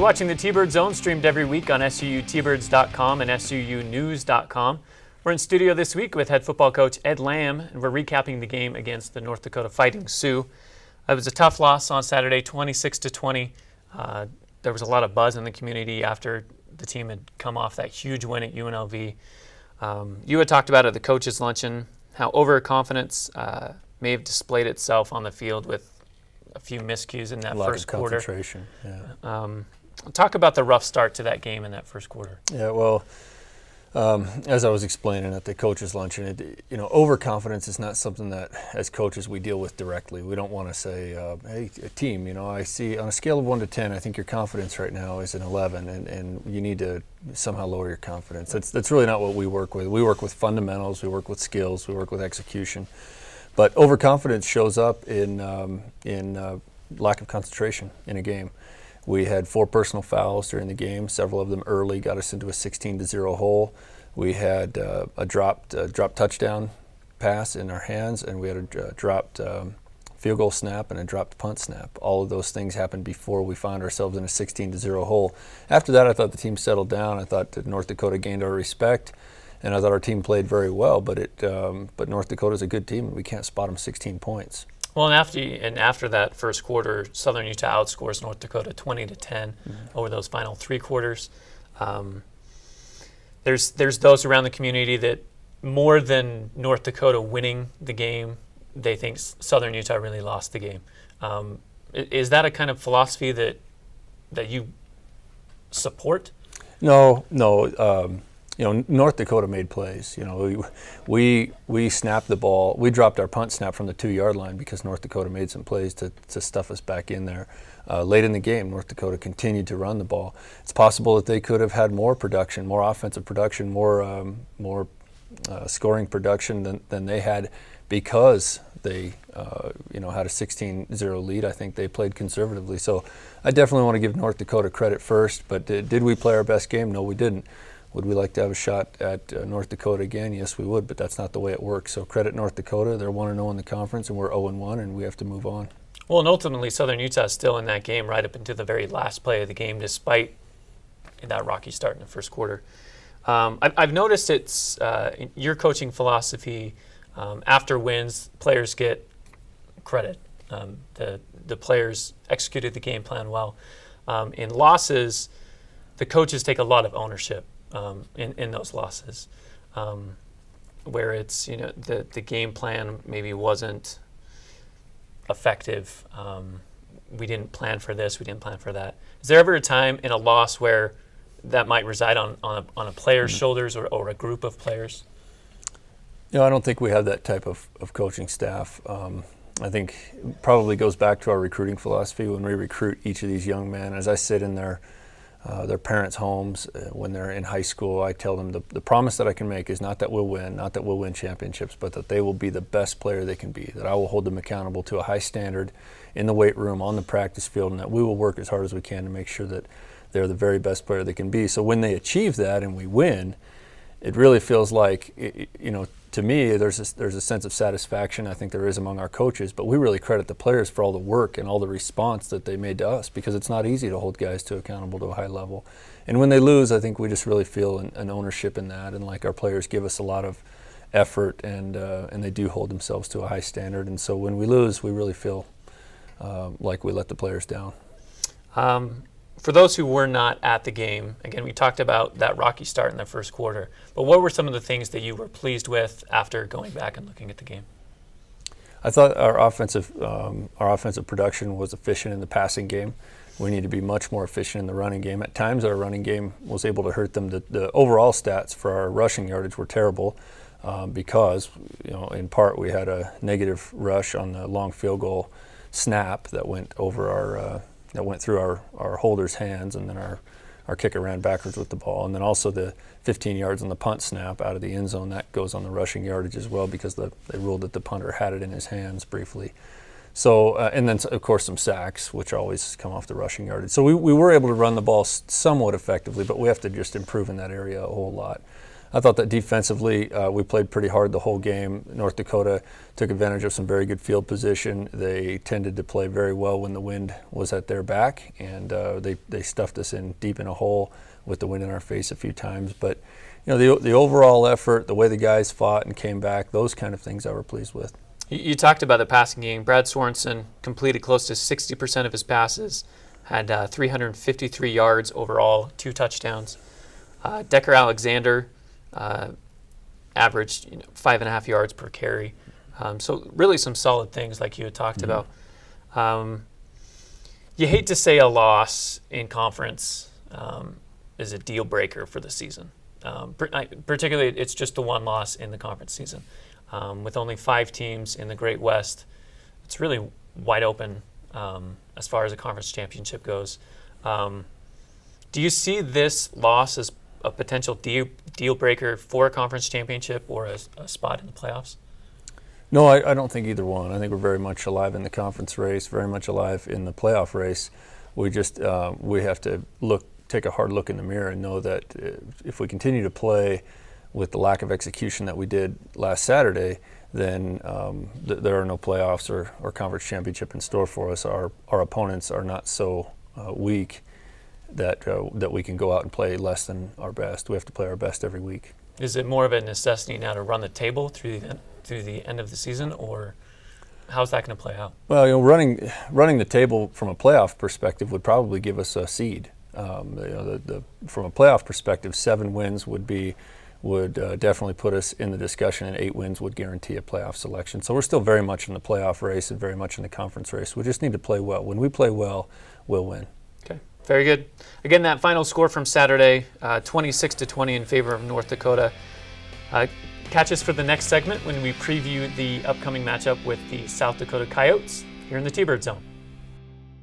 watching the T-Bird Zone, streamed every week on SUUTbirds.com and SUUnews.com. We're in studio this week with head football coach Ed Lamb, and we're recapping the game against the North Dakota Fighting Sioux. It was a tough loss on Saturday, 26-20. There was a lot of buzz in the community after the team had come off that huge win at UNLV. You had talked about at the coaches' luncheon how overconfidence may have displayed itself on the field with a few miscues in that first quarter. Concentration. Yeah. Talk about the rough start to that game in that first quarter. Yeah. Well, as I was explaining at the coaches' luncheon, overconfidence is not something that, as coaches, we deal with directly. We don't want to say, "Hey, team, I see on a scale of 1 to 10, I think your confidence right now is an 11, and you need to somehow lower your confidence." That's really not what we work with. We work with fundamentals. We work with skills. We work with execution. But overconfidence shows up in lack of concentration in a game. We had 4 personal fouls during the game, several of them early, got us into a 16-0 hole. We had a dropped touchdown pass in our hands, and we had a dropped field goal snap and a dropped punt snap. All of those things happened before we found ourselves in a 16-0 hole. After that, I thought the team settled down. I thought that North Dakota gained our respect. And I thought our team played very well, but North Dakota's a good team, and we can't spot them 16 points. Well, and after that first quarter, Southern Utah outscores North Dakota 20-10 over those final 3 quarters. There's those around the community that more than North Dakota winning the game, they think Southern Utah really lost the game. Is that a kind of philosophy that you support? No. North Dakota made plays. We snapped the ball. We dropped our punt snap from the 2-yard line because North Dakota made some plays to stuff us back in there. Late in the game, North Dakota continued to run the ball. It's possible that they could have had more production, more offensive production, more scoring production than they had because they had a 16-0 lead. I think they played conservatively. So I definitely want to give North Dakota credit first. But did we play our best game? No, we didn't. Would we like to have a shot at North Dakota again? Yes, we would, but that's not the way it works. So credit North Dakota. They're 1-0 in the conference, and we're 0-1, and we have to move on. Well, and ultimately, Southern Utah is still in that game right up into the very last play of the game, despite that rocky start in the first quarter. I've noticed it's your coaching philosophy. After wins, players get credit. The players executed the game plan well. In losses, the coaches take a lot of ownership in those losses, where it's the game plan maybe wasn't effective. We didn't plan for this. We didn't plan for that. Is there ever a time in a loss where that might reside on a player's shoulders or a group of players? I don't think we have that type of coaching staff. I think it probably goes back to our recruiting philosophy. When we recruit each of these young men, as I sit in their parents' homes when they're in high school, I tell them the promise that I can make is not that we'll win championships, but that they will be the best player they can be, that I will hold them accountable to a high standard in the weight room, on the practice field, and that we will work as hard as we can to make sure that they're the very best player they can be. So when they achieve that and we win, it really feels like, to me, there's a sense of satisfaction. I think there is among our coaches, but we really credit the players for all the work and all the response that they made to us, because it's not easy to hold guys accountable to a high level. And when they lose, I think we just really feel an ownership in that, and like our players give us a lot of effort, and they do hold themselves to a high standard. And so when we lose, we really feel like we let the players down. For those who were not at the game, again, we talked about that rocky start in the first quarter, but what were some of the things that you were pleased with after going back and looking at the game? I thought our offensive production was efficient in the passing game. We need to be much more efficient in the running game. At times, our running game was able to hurt them. The overall stats for our rushing yardage were terrible because, in part, we had a negative rush on the long field goal snap that went over that went through our holder's hands, and then our kicker ran backwards with the ball. And then also the 15 yards on the punt snap out of the end zone, that goes on the rushing yardage as well, because they ruled that the punter had it in his hands briefly. So, and then, of course, some sacks, which always come off the rushing yardage. So we were able to run the ball somewhat effectively, but we have to just improve in that area a whole lot. I thought that defensively we played pretty hard the whole game. North Dakota took advantage of some very good field position. They tended to play very well when the wind was at their back, and they stuffed us in deep in a hole with the wind in our face a few times. But the overall effort, the way the guys fought and came back, those kind of things I were pleased with. You talked about the passing game. Brad Sorensen completed close to 60% of his passes, had 353 yards overall, 2 touchdowns. Decker Alexander averaged 5.5 yards per carry. So really some solid things like you had talked about. You hate to say a loss in conference is a deal breaker for the season. Particularly, it's just the one loss in the conference season. With only 5 teams in the Great West, it's really wide open as far as a conference championship goes. Do you see this loss as a potential deal breaker for a conference championship or a spot in the playoffs? No, I don't think either one. I think we're very much alive in the conference race, very much alive in the playoff race. We just we have to take a hard look in the mirror and know that if we continue to play with the lack of execution that we did last Saturday, then there are no playoffs or conference championship in store for us. Our opponents are not so weak that we can go out and play less than our best. We have to play our best every week. Is it more of a necessity now to run the table through the end of the season, or how's that going to play out? Well, running the table from a playoff perspective would probably give us a seed. From a playoff perspective, 7 wins would definitely put us in the discussion, and 8 wins would guarantee a playoff selection. So we're still very much in the playoff race and very much in the conference race. We just need to play well. When we play well, we'll win. Okay, very good. Again, that final score from Saturday, 26-20 in favor of North Dakota. Catch us for the next segment when we preview the upcoming matchup with the South Dakota Coyotes here in the T-Bird Zone.